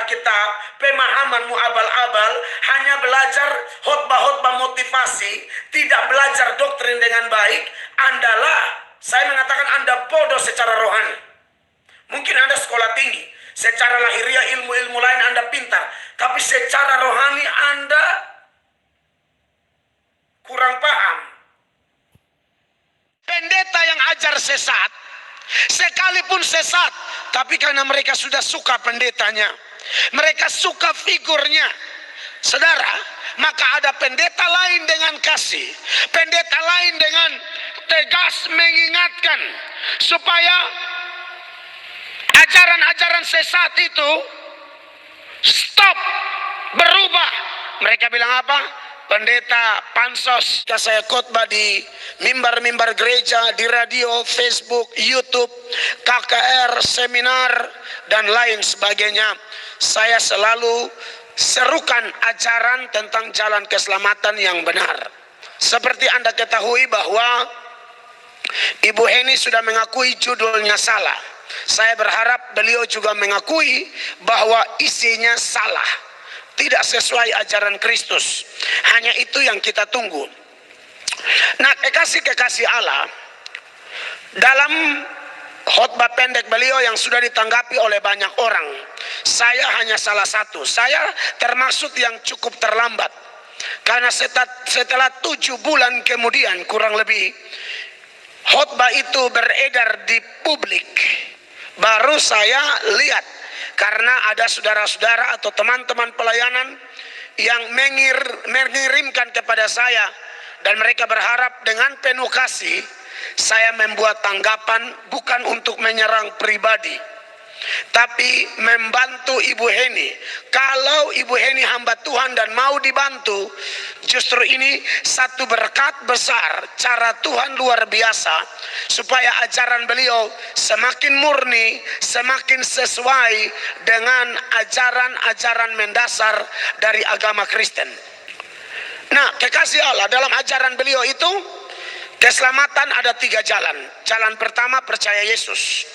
Alkitab, pemahamanmu abal-abal, hanya belajar khotbah-khotbah motivasi, tidak belajar doktrin dengan baik, saya mengatakan Anda bodoh secara rohani. Mungkin Anda sekolah tinggi, secara lahiriah ilmu-ilmu lain Anda pintar, tapi secara rohani Anda kurang paham. Pendeta yang ajar sesat, sekalipun sesat, tapi karena mereka sudah suka pendetanya, mereka suka figurnya, saudara, maka ada pendeta lain dengan kasih, pendeta lain dengan tegas mengingatkan supaya ajaran-ajaran sesat itu stop, berubah. Mereka bilang apa? Pendeta pansos. Saya khotbah di mimbar-mimbar gereja, di radio, Facebook, YouTube, KKR, seminar, dan lain sebagainya. Saya selalu serukan ajaran tentang jalan keselamatan yang benar. Seperti Anda ketahui bahwa Ibu Heni sudah mengakui judulnya salah. Saya berharap beliau juga mengakui bahwa isinya salah, tidak sesuai ajaran Kristus. Hanya itu yang kita tunggu. Nah, kekasih-kekasih Allah, dalam khotbah pendek beliau yang sudah ditanggapi oleh banyak orang, saya hanya salah satu. Saya termasuk yang cukup terlambat, karena setelah 7 bulan kemudian kurang lebih khotbah itu beredar di publik, baru saya lihat. Karena ada saudara-saudara atau teman-teman pelayanan yang mengirimkan kepada saya, dan mereka berharap dengan penuh kasih saya membuat tanggapan bukan untuk menyerang pribadi, tapi membantu Ibu Heni. Kalau Ibu Heni hamba Tuhan dan mau dibantu, justru ini satu berkat besar, cara Tuhan luar biasa, supaya ajaran beliau semakin murni, semakin sesuai dengan ajaran-ajaran mendasar dari agama Kristen. Nah, kekasih Allah, dalam ajaran beliau itu keselamatan ada 3 jalan. Jalan pertama, percaya Yesus.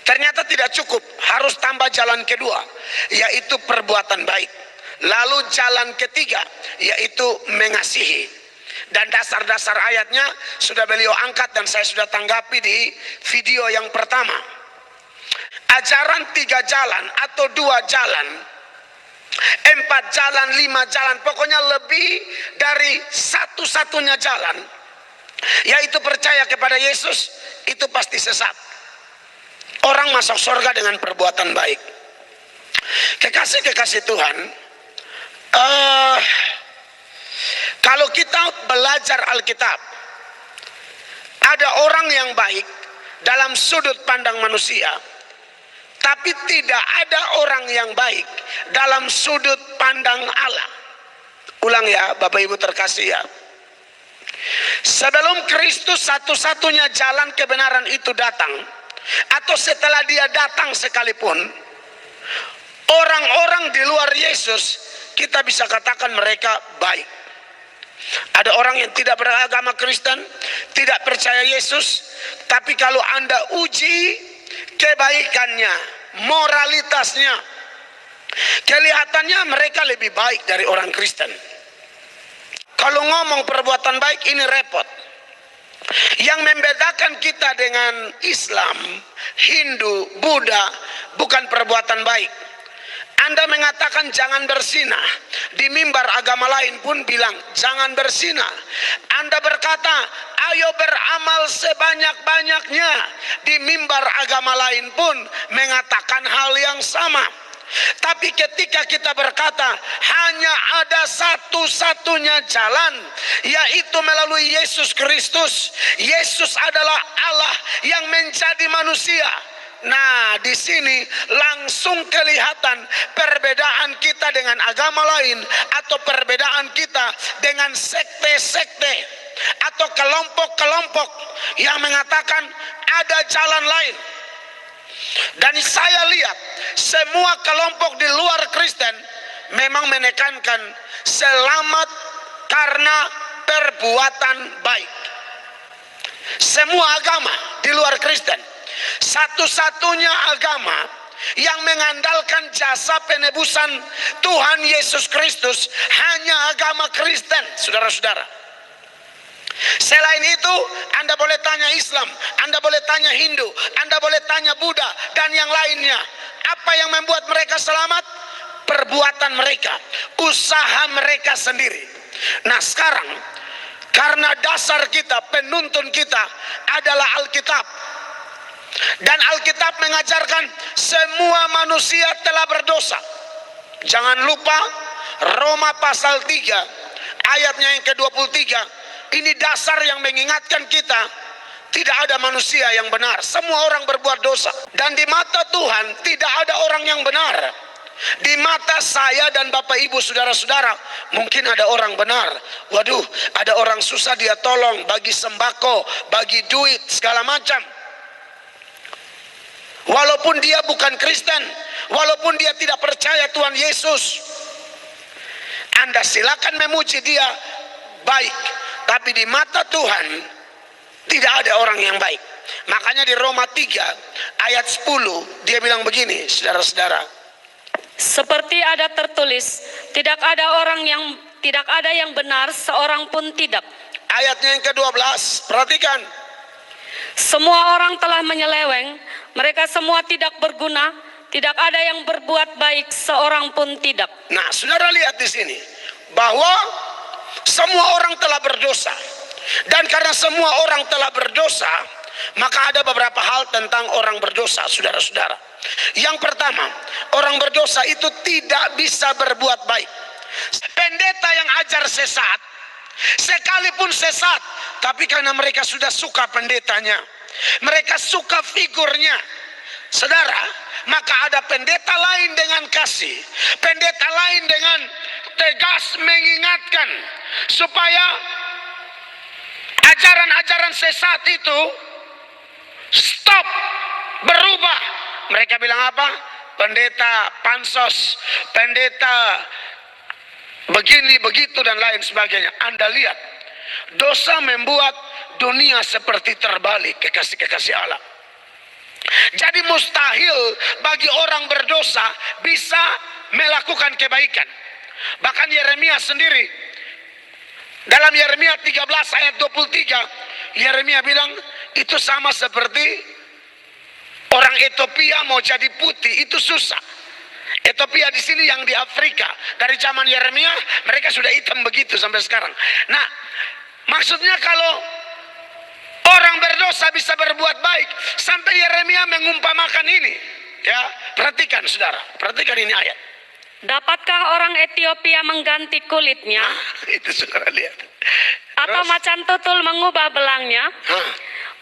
Ternyata tidak cukup, harus tambah jalan kedua, yaitu perbuatan baik. Lalu jalan ketiga, yaitu mengasihi. Dan dasar-dasar ayatnya sudah beliau angkat dan saya sudah tanggapi di video yang pertama. Ajaran 3 jalan atau 2 jalan, 4 jalan, 5 jalan, pokoknya lebih dari satu-satunya jalan, yaitu percaya kepada Yesus, itu pasti sesat. Orang masuk surga dengan perbuatan baik. Kekasih-kekasih Tuhan, kalau kita belajar Alkitab, ada orang yang baik dalam sudut pandang manusia, tapi tidak ada orang yang baik dalam sudut pandang Allah. Ulang ya Bapak Ibu terkasih ya. Sebelum Kristus satu-satunya jalan kebenaran itu datang, atau setelah dia datang sekalipun, orang-orang di luar Yesus kita bisa katakan mereka baik. Ada orang yang tidak beragama Kristen, tidak percaya Yesus, tapi kalau Anda uji kebaikannya, moralitasnya, kelihatannya mereka lebih baik dari orang Kristen. Kalau ngomong perbuatan baik ini repot. Yang membedakan kita dengan Islam, Hindu, Buddha bukan perbuatan baik. Anda mengatakan jangan berzinah, di mimbar agama lain pun bilang jangan berzinah. Anda berkata ayo beramal sebanyak-banyaknya, di mimbar agama lain pun mengatakan hal yang sama. Tapi ketika kita berkata hanya ada satu-satunya jalan, yaitu melalui Yesus Kristus. Yesus adalah Allah yang menjadi manusia. Nah, di sini langsung kelihatan perbedaan kita dengan agama lain, atau perbedaan kita dengan sekte-sekte atau kelompok-kelompok yang mengatakan ada jalan lain. Dan saya lihat semua kelompok di luar Kristen memang menekankan selamat karena perbuatan baik. Semua agama di luar Kristen, satu-satunya agama yang mengandalkan jasa penebusan Tuhan Yesus Kristus hanya agama Kristen, saudara-saudara. Selain itu, Anda boleh tanya Islam, Anda boleh tanya Hindu, Anda boleh tanya Buddha, dan yang lainnya. Apa yang membuat mereka selamat? Perbuatan mereka, usaha mereka sendiri. Nah sekarang, karena dasar kita, penuntun kita adalah Alkitab, dan Alkitab mengajarkan semua manusia telah berdosa. Jangan lupa Roma pasal 3 ayatnya yang ke-23. Ini dasar yang mengingatkan kita, tidak ada manusia yang benar, semua orang berbuat dosa. Dan di mata Tuhan tidak ada orang yang benar. Di mata saya dan Bapak Ibu saudara-saudara, mungkin ada orang benar. Waduh, ada orang susah dia tolong, bagi sembako, bagi duit, segala macam. Walaupun dia bukan Kristen, walaupun dia tidak percaya Tuhan Yesus, Anda silakan memuji dia baik. Tapi di mata Tuhan tidak ada orang yang baik. Makanya di Roma 3 ayat 10 dia bilang begini, saudara-saudara. Seperti ada tertulis, tidak ada yang benar, seorang pun tidak. Ayatnya yang ke-12, perhatikan. Semua orang telah menyeleweng, mereka semua tidak berguna, tidak ada yang berbuat baik, seorang pun tidak. Nah, saudara lihat di sini bahwa semua orang telah berdosa. Dan karena semua orang telah berdosa, maka ada beberapa hal tentang orang berdosa, saudara-saudara. Yang pertama, orang berdosa itu tidak bisa berbuat baik. Pendeta yang ajar sesat, sekalipun sesat, tapi karena mereka sudah suka pendetanya, mereka suka figurnya, saudara, maka ada pendeta lain dengan kasih, pendeta lain dengan tegas mengingatkan supaya ajaran-ajaran sesat itu stop, berubah. Mereka bilang apa? Pendeta pansos, pendeta begini, begitu, dan lain sebagainya. Anda lihat, dosa membuat dunia seperti terbalik, kekasih-kekasih Allah. Jadi mustahil bagi orang berdosa bisa melakukan kebaikan. Bahkan Yeremia sendiri dalam Yeremia 13 ayat 23, Yeremia bilang itu sama seperti orang Ethiopia mau jadi putih, itu susah. Ethiopia di sini yang di Afrika, dari zaman Yeremia mereka sudah hitam begitu sampai sekarang. Nah, maksudnya kalau orang berdosa bisa berbuat baik, sampai Yeremia mengumpamakan ini. Ya, perhatikan saudara, perhatikan ini ayat. Dapatkah orang Ethiopia mengganti kulitnya? Itu saudara lihat. Atau macan tutul mengubah belangnya?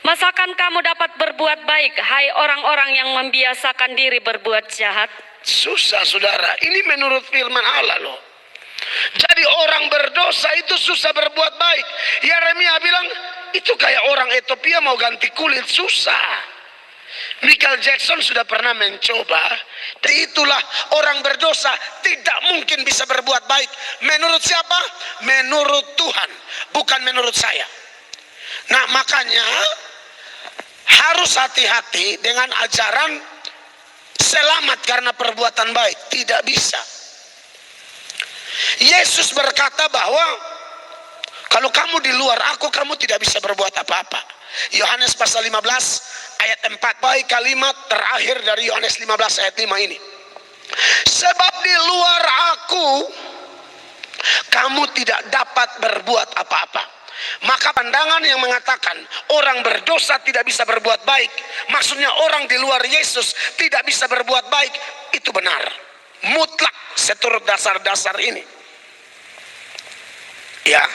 Masakan kamu dapat berbuat baik, hai orang-orang yang membiasakan diri berbuat jahat? Susah saudara, ini menurut firman Allah loh. Jadi orang berdosa itu susah berbuat baik. Yeremia bilang, itu kayak orang Ethiopia mau ganti kulit, susah. Michael Jackson sudah pernah mencoba. Itulah orang berdosa tidak mungkin bisa berbuat baik. Menurut siapa? Menurut Tuhan, bukan menurut saya. Nah makanya harus hati-hati dengan ajaran selamat karena perbuatan baik. Tidak bisa. Yesus berkata bahwa kalau kamu di luar aku, kamu tidak bisa berbuat apa-apa. Yohanes pasal 15 ayat 4. Baik kalimat terakhir dari Yohanes 15 ayat 5 ini. Sebab di luar aku, kamu tidak dapat berbuat apa-apa. Maka pandangan yang mengatakan orang berdosa tidak bisa berbuat baik, maksudnya orang di luar Yesus tidak bisa berbuat baik, itu benar. Mutlak seturut dasar-dasar ini. Ya.